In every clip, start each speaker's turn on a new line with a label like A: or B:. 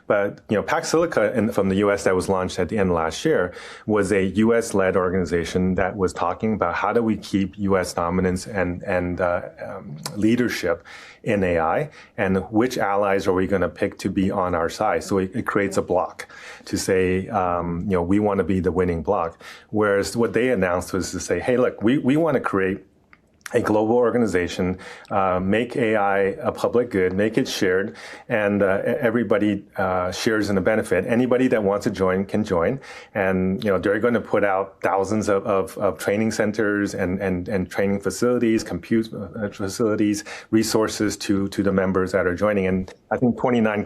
A: But Pax Silica from the U.S. that was launched at the end of last year was a U.S.-led organization that was talking about how do we keep U.S. dominance and leadership in AI, and which allies are we going to pick to be on our side? So it creates a block to say, we want to be the winning block. Whereas what they announced was to say, hey, look, we want to create a global organization, make AI a public good, make it shared, and everybody shares in the benefit. Anybody that wants to join can join. And, they're going to put out thousands of training centers and training facilities, compute facilities, resources to the members that are joining. And I think 29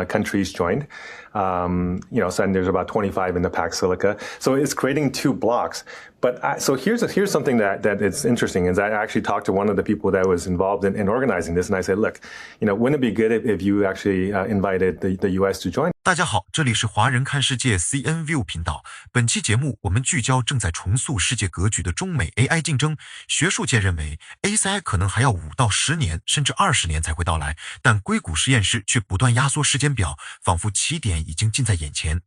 A: countries joined. So and there's about 25 in the Pax Silica. So it's creating two blocks. But so here's something that is interesting is I actually talked to one of the people that was involved in organizing this, and I said, look, wouldn't it be good if you actually invited the U.S. to join?
B: 大家好，这里是华人看世界 CNView 频道。本期节目我们聚焦正在重塑世界格局的中美 AI 竞争。学术界认为 ASI 可能还要5到10年，甚至20年才会到来，但硅谷实验室却不断压缩时间表，仿佛起点已经近在眼前。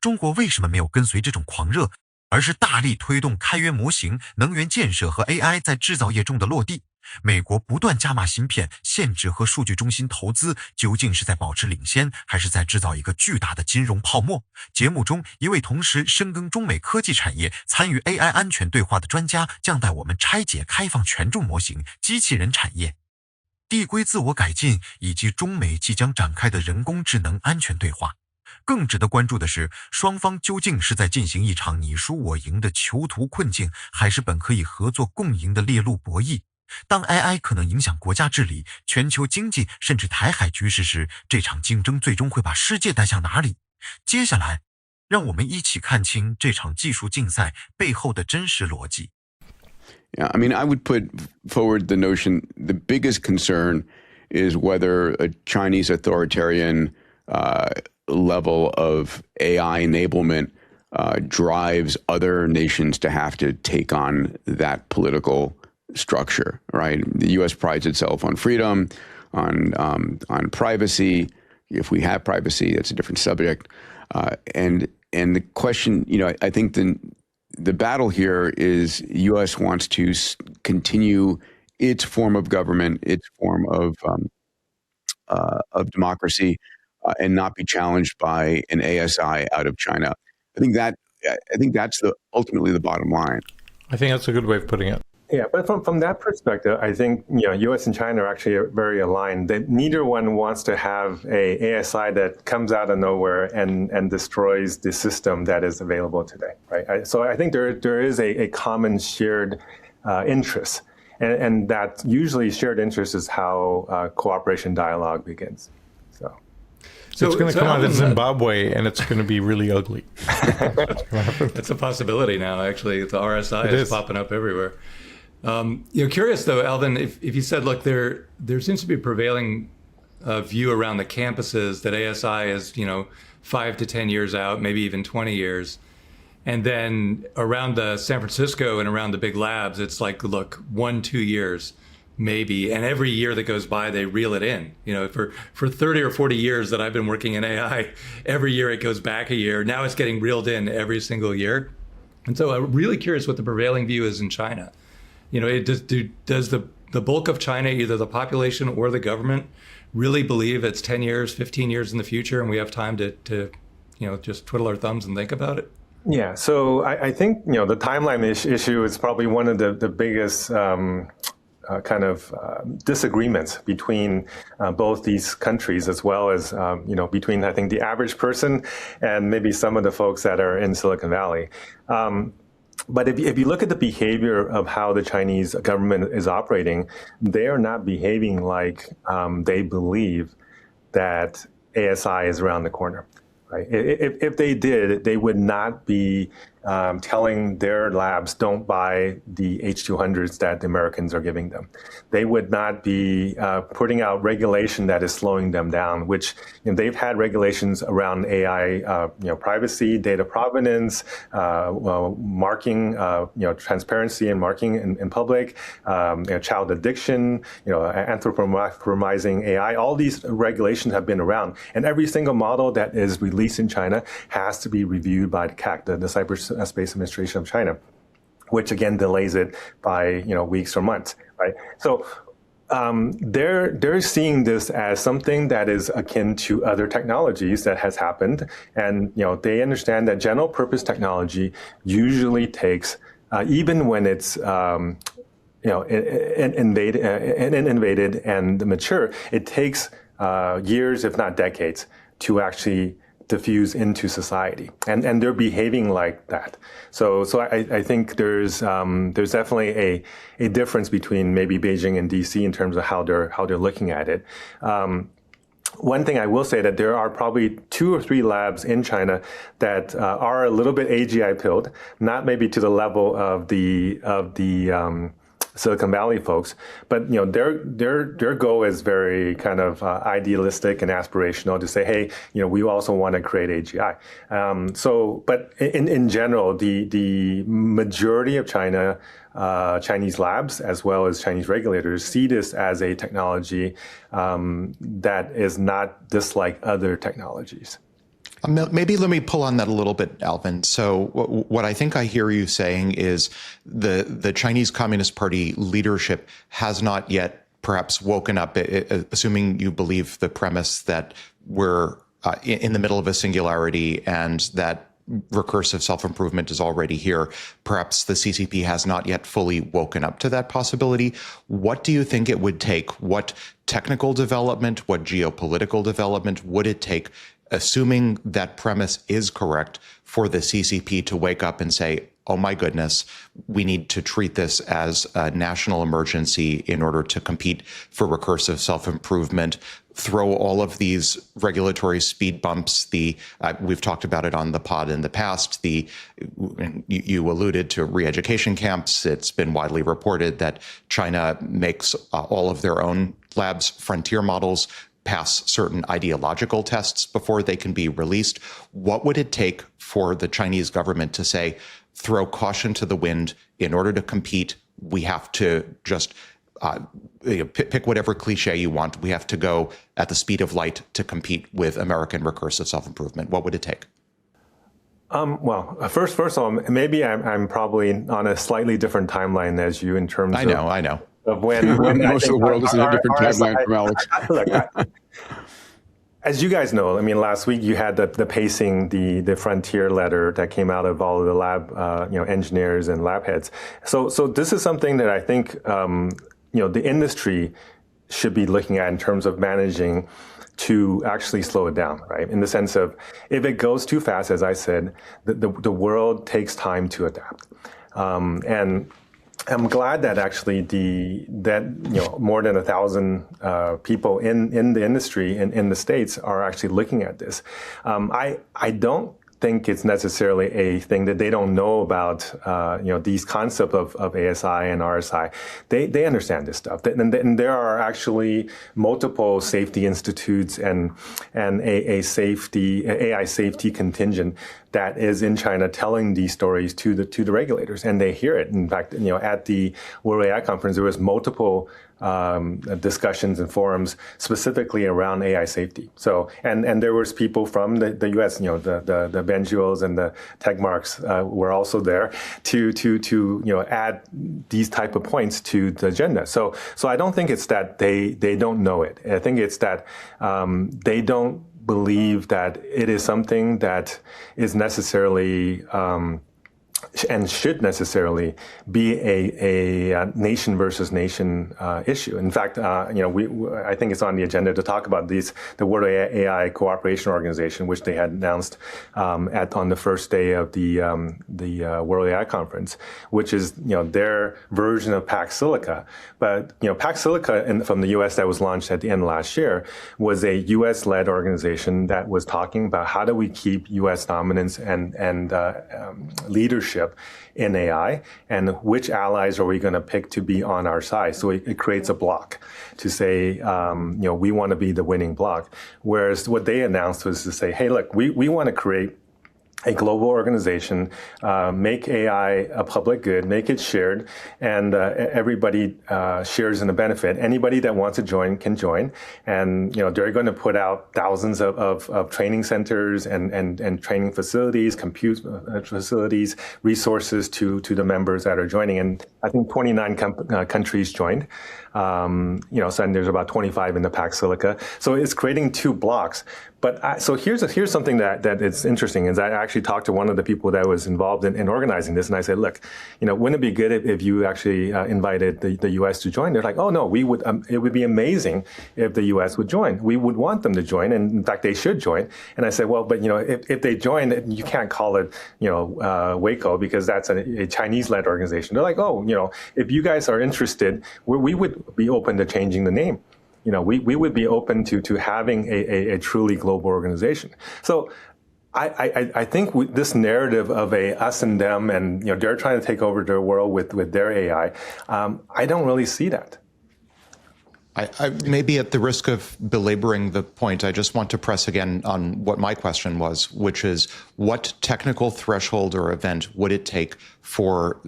B: 中国为什么没有跟随这种狂热，而是大力推动开源模型、能源建设和 AI 在制造业中的落地？美国不断加码芯片限制和数据中心投资，究竟是在保持领先，还是在制造一个巨大的金融泡沫？节目中，一位同时深耕中美科技产业、参与 AI 安全对话的专家，将带我们拆解开放权重模型、机器人产业、递归自我改进以及中美即将展开的人工智能安全对话。更值得关注的是，双方究竟是在进行一场你输我赢的囚徒困境，还是本可以合作共赢的猎鹿博弈？当 AI 可能影响国家治理、全球经济甚至台海局势时，这场竞争最终会把世界带向哪里？接下来，让我们一起看清这场技术竞赛背后的真实逻辑。
C: Yeah, I mean, I would put forward the notion the biggest concern is whether a Chinese authoritarian level of AI enablement drives other nations to have to take on that political structure, right? The U.S. prides itself on freedom, on privacy. If we have privacy, that's a different subject. And the question, I think the battle here is U.S. wants to continue its form of government, its form of democracy, and not be challenged by an ASI out of China. I think that's ultimately the bottom line.
D: I think that's a good way of putting it.
A: Yeah, but from that perspective, I think U.S. and China are actually very aligned. That neither one wants to have a ASI that comes out of nowhere and destroys the system that is available today, right? So I think there is a common shared interest, and that usually shared interest is how cooperation dialogue begins.
D: So it's going to come out of Zimbabwe, and it's going to be really ugly.
E: That's a possibility now, actually. The RSI is popping up everywhere. Curious, though, Alvin, if you said, look, there seems to be a prevailing view around the campuses that ASI is, 5 to 10 years out, maybe even 20 years. And then around the San Francisco and around the big labs, it's like, look, 1-2 years. Maybe, and every year that goes by, they reel it in. For 30 or 40 years that I've been working in AI, every year it goes back a year. Now it's getting reeled in every single year. And so I'm really curious what the prevailing view is in China. Does the bulk of China, either the population or the government, really believe it's 10 years, 15 years in the future, and we have time to just twiddle our thumbs and think about it?
A: Yeah, so I think, the timeline issue is probably one of the biggest disagreements between both these countries, as well as between, I think, the average person and maybe some of the folks that are in Silicon Valley. But if you look at the behavior of how the Chinese government is operating, they are not behaving like they believe that ASI is around the corner. Right? If they did, they would not be telling their labs don't buy the H200s that the Americans are giving them. They would not be putting out regulation that is slowing them down, which they've had regulations around AI, privacy, data provenance, marking, transparency and marking in public, child addiction, anthropomorphizing AI. All these regulations have been around, and every single model that is released in China has to be reviewed by the CAC, the Cyberspace Administration of China, which again delays it by weeks or months, right? So they're seeing this as something that is akin to other technologies that has happened, and they understand that general purpose technology usually takes, even when it's innovated and mature, it takes years, if not decades, to actually diffuse into society, and they're behaving like that. So I think there's definitely a difference between maybe Beijing and DC in terms of how they're looking at it. One thing I will say that there are probably 2 or 3 labs in China that are a little bit AGI pilled, not maybe to the level of the Silicon Valley folks, but their goal is very kind of idealistic and aspirational to say, hey, we also want to create AGI. But in general, the majority of Chinese labs as well as Chinese regulators see this as a technology that is not dislike other technologies.
F: Maybe let me pull on that a little bit, Alvin. So what I think I hear you saying is the Chinese Communist Party leadership has not yet perhaps woken up, assuming you believe the premise that we're in the middle of a singularity and that recursive self-improvement is already here. Perhaps the CCP has not yet fully woken up to that possibility. What do you think it would take? What technical development, what geopolitical development would it take, assuming that premise is correct, for the CCP to wake up and say, oh my goodness, we need to treat this as a national emergency in order to compete for recursive self-improvement, throw all of these regulatory speed bumps, we've talked about it on the pod in the past, you alluded to re-education camps. It's been widely reported that China makes all of their own labs, frontier models, pass certain ideological tests before they can be released. What would it take for the Chinese government to say, throw caution to the wind, in order to compete, we have to just pick whatever cliche you want. We have to go at the speed of light to compete with American recursive self-improvement. What would it take?
A: Well, first of all, maybe I'm probably on a slightly different timeline as you in terms of...
F: I know.
A: Of when
C: most of the world is in a different timeline from Alex.
A: Look, as you guys know, I mean, last week you had the pacing, the frontier letter that came out of all of the lab, engineers and lab heads. So this is something that I think, the industry should be looking at in terms of managing to actually slow it down, right? In the sense of, if it goes too fast, as I said, the world takes time to adapt, and I'm glad that actually more than 1,000 people in the industry in the States are actually looking at this. I don't think it's necessarily a thing that they don't know about, these concepts of ASI and RSI. They understand this stuff. And there are actually multiple safety institutes and AI safety contingent that is in China telling these stories to the regulators, and they hear it. In fact, at the World AI Conference, there was multiple discussions and forums specifically around AI safety. So, and there was people from the U.S., the Benjuels and the Tegmarks were also there to add these type of points to the agenda. So I don't think it's that they don't know it. I think it's that they don't believe that it is something that is necessarily and should necessarily be a nation versus nation issue. In fact, I think it's on the agenda to talk about the World AI Cooperation Organization, which they had announced on the first day of the World AI Conference, which is their version of Pax Silica. But Pax Silica from the U.S. that was launched at the end of last year was a U.S.-led organization that was talking about how do we keep U.S. dominance and leadership in AI, and which allies are we going to pick to be on our side? So it creates a block to say, we want to be the winning block. Whereas what they announced was to say, hey, look, we want to create a global organization, make AI a public good, make it shared, and everybody shares in the benefit. Anybody that wants to join can join. And they're going to put out thousands of training centers and training facilities, compute facilities, resources to the members that are joining. And I think 29 countries joined. And there's about 25 in the Pax Silica. So it's creating two blocks. But so here's something that is interesting is I actually talked to one of the people that was involved in organizing this, and I said, look, wouldn't it be good if you actually invited the U.S. to join? They're like, oh no, we would. It would be amazing if the U.S. would join. We would want them to join, and in fact, they should join. And I said, well, but if they join, you can't call it Waco because that's a Chinese-led organization. They're like, oh, if you guys are interested, we would be open to changing the name. We would be open to having a truly global organization. So I think this narrative of us and them and they're trying to take over the world with their AI, I don't really see that.
F: I maybe at the risk of belaboring the point, I just want to press again on what my question was, which is what technical threshold or event would it take for,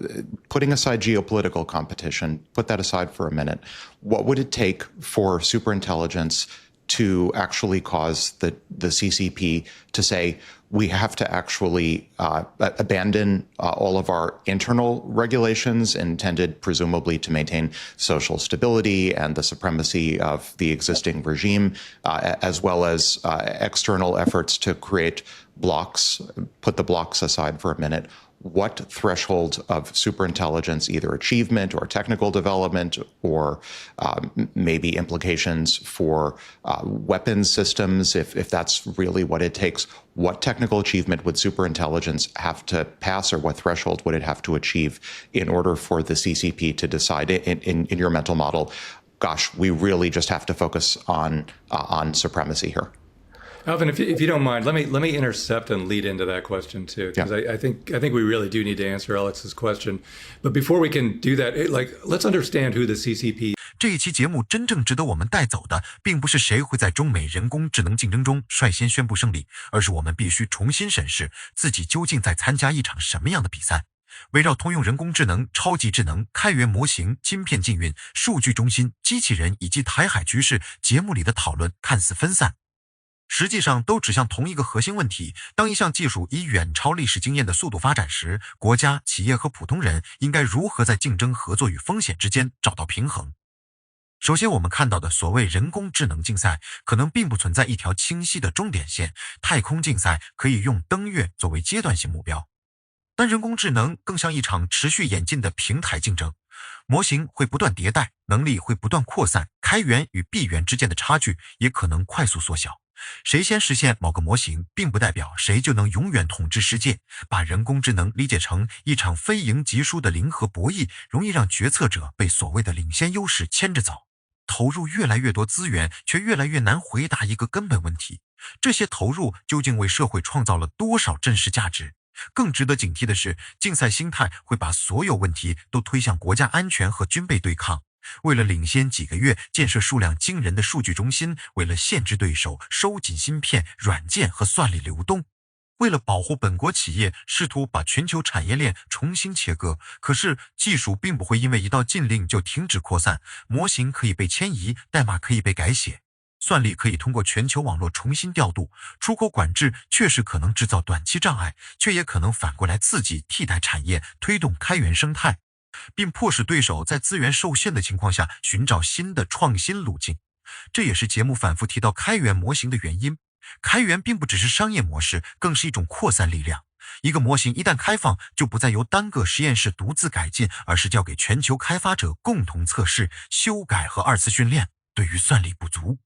F: putting aside geopolitical competition, put that aside for a minute, what would it take for superintelligence to actually cause the CCP to say, we have to actually abandon all of our internal regulations intended presumably to maintain social stability and the supremacy of the existing regime, as well as external efforts to create blocks, put the blocks aside for a minute. What threshold of superintelligence, either achievement or technical development, or maybe implications for weapons systems, if that's really what it takes, what technical achievement would superintelligence have to pass, or what threshold would it have to achieve in order for the CCP to decide in your mental model, gosh, we really just have to focus on supremacy here?
E: Alvin, if you don't mind, let me intercept and lead into that question too, because I think we really do need to answer Alex's question. But before we can do that, let's understand who the CCP.
B: 这一期节目真正值得我们带走的，并不是谁会在中美人工智能竞争中率先宣布胜利，而是我们必须重新审视自己究竟在参加一场什么样的比赛。围绕通用人工智能、超级智能、开源模型、晶片禁运、数据中心、机器人以及台海局势，节目里的讨论看似分散，实际上都指向同一个核心问题：当一项技术以远超历史经验的速度发展时，国家、企业和普通人应该如何在竞争、合作与风险之间找到平衡？首先，我们看到的所谓人工智能竞赛，可能并不存在一条清晰的终点线。太空竞赛可以用登月作为阶段性目标，但人工智能更像一场持续演进的平台竞争。模型会不断迭代，能力会不断扩散，开源与闭源之间的差距也可能快速缩小。谁先实现某个模型，并不代表谁就能永远统治世界。把人工智能理解成一场非赢即输的零和博弈，容易让决策者被所谓的领先优势牵着走。投入越来越多资源，却越来越难回答一个根本问题：这些投入究竟为社会创造了多少真实价值？更值得警惕的是，竞赛心态会把所有问题都推向国家安全和军备对抗。为了领先几个月建设数量惊人的数据中心，为了限制对手收紧芯片、软件和算力流动，为了保护本国企业，试图把全球产业链重新切割。可是技术并不会因为一道禁令就停止扩散，模型可以被迁移，代码可以被改写，算力可以通过全球网络重新调度。出口管制确实可能制造短期障碍，却也可能反过来刺激替代产业，推动开源生态，并迫使对手在资源受限的情况下寻找新的创新路径。这也是节目反复提到开源模型的原因。开源并不只是商业模式，更是一种扩散力量。一个模型一旦开放，就不再由单个实验室独自改进，而是交给全球开发者共同测试、修改和二次训练。对于算力不足、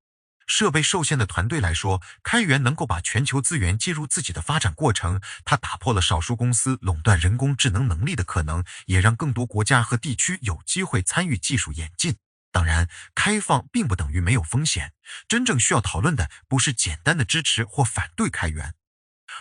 B: 设备受限的团队来说，开源能够把全球资源接入自己的发展过程，它打破了少数公司垄断人工智能能力的可能，也让更多国家和地区有机会参与技术演进。当然，开放并不等于没有风险，真正需要讨论的不是简单的支持或反对开源，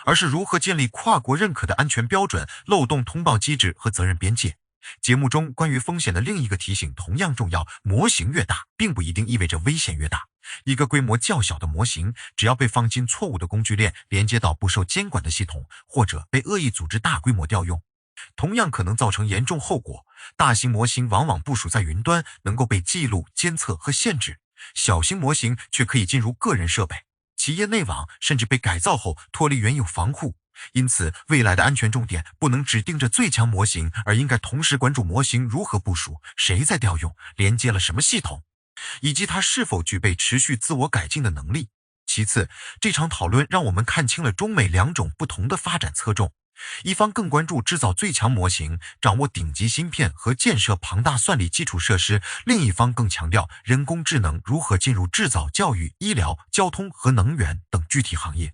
B: 而是如何建立跨国认可的安全标准、漏洞通报机制和责任边界。节目中关于风险的另一个提醒同样重要，模型越大，并不一定意味着危险越大。一个规模较小的模型，只要被放进错误的工具链，连接到不受监管的系统，或者被恶意组织大规模调用，同样可能造成严重后果。大型模型往往部署在云端，能够被记录、监测和限制；小型模型却可以进入个人设备、企业内网，甚至被改造后脱离原有防护。因此，未来的安全重点不能只盯着最强模型，而应该同时关注模型如何部署、谁在调用、连接了什么系统，以及它是否具备持续自我改进的能力。其次，这场讨论让我们看清了中美两种不同的发展侧重。一方更关注制造最强模型、掌握顶级芯片和建设庞大算力基础设施，另一方更强调人工智能如何进入制造、教育、医疗、交通和能源等具体行业。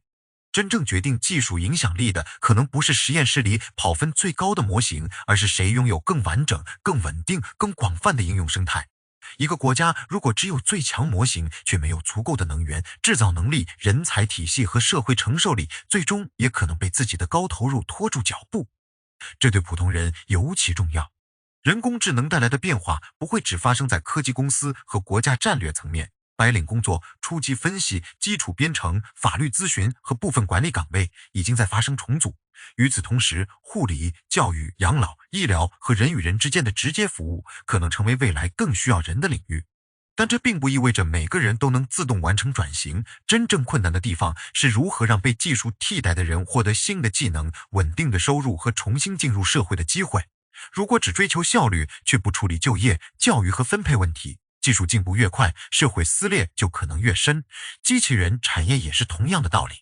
B: 真正决定技术影响力的，可能不是实验室里跑分最高的模型，而是谁拥有更完整、更稳定、更广泛的应用生态。一个国家如果只有最强模型，却没有足够的能源、制造能力、人才体系和社会承受力，最终也可能被自己的高投入拖住脚步。这对普通人尤其重要。人工智能带来的变化不会只发生在科技公司和国家战略层面，白领工作、初级分析、基础编程、法律咨询和部分管理岗位已经在发生重组。与此同时，护理、教育、养老、医疗和人与人之间的直接服务可能成为未来更需要人的领域。但这并不意味着每个人都能自动完成转型，真正困难的地方是如何让被技术替代的人获得新的技能、稳定的收入和重新进入社会的机会。如果只追求效率，却不处理就业、教育和分配问题，技术进步越快，社会撕裂就可能越深。机器人产业也是同样的道理。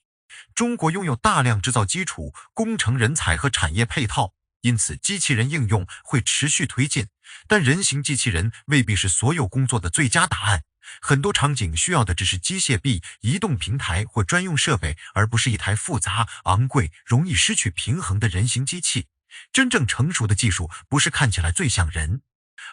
B: 中国拥有大量制造基础、工程人才和产业配套，因此机器人应用会持续推进。但人形机器人未必是所有工作的最佳答案，很多场景需要的只是机械臂、移动平台或专用设备，而不是一台复杂、昂贵、容易失去平衡的人形机器。真正成熟的技术不是看起来最像人，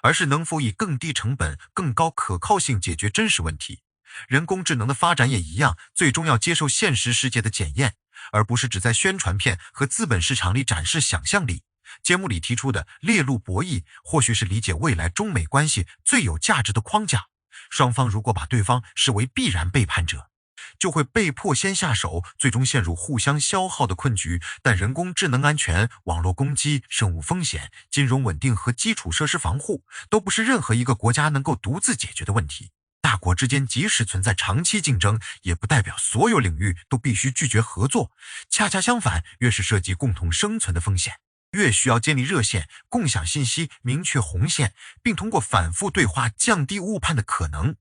B: 而是能否以更低成本、更高可靠性解决真实问题。人工智能的发展也一样，最终要接受现实世界的检验，而不是只在宣传片和资本市场里展示想象力。节目里提出的猎鹿博弈，或许是理解未来中美关系最有价值的框架。双方如果把对方视为必然背叛者，就会被迫先下手，最终陷入互相消耗的困局。但人工智能安全、网络攻击、生物风险、金融稳定和基础设施防护，都不是任何一个国家能够独自解决的问题。大国之间即使存在长期竞争，也不代表所有领域都必须拒绝合作。恰恰相反，越是涉及共同生存的风险，越需要建立热线，共享信息，明确红线，并通过反复对话降低误判的可能。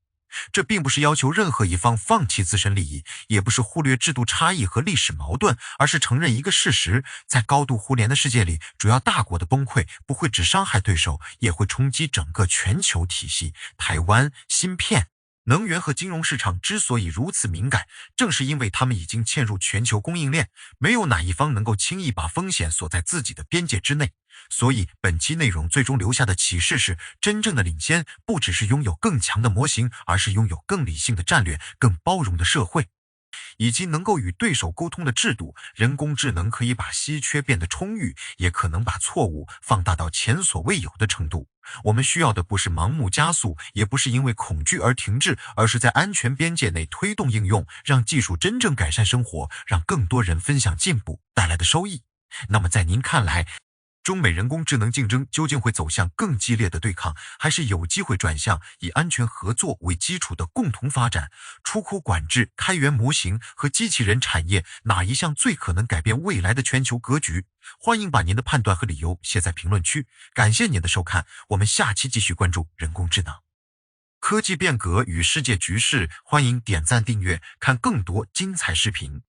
B: 这并不是要求任何一方放弃自身利益，也不是忽略制度差异和历史矛盾，而是承认一个事实：在高度互联的世界里，主要大国的崩溃不会只伤害对手，也会冲击整个全球体系。台湾、芯片、能源和金融市场之所以如此敏感，正是因为他们已经嵌入全球供应链，没有哪一方能够轻易把风险锁在自己的边界之内。所以本期内容最终留下的启示是，真正的领先不只是拥有更强的模型，而是拥有更理性的战略、更包容的社会，以及能够与对手沟通的制度。人工智能可以把稀缺变得充裕，也可能把错误放大到前所未有的程度。我们需要的不是盲目加速，也不是因为恐惧而停滞，而是在安全边界内推动应用，让技术真正改善生活，让更多人分享进步带来的收益。那么在您看来，中美人工智能竞争究竟会走向更激烈的对抗，还是有机会转向以安全合作为基础的共同发展？出口管制、开源模型和机器人产业，哪一项最可能改变未来的全球格局？欢迎把您的判断和理由写在评论区。感谢您的收看，我们下期继续关注人工智能、科技变革与世界局势。欢迎点赞订阅，看更多精彩视频。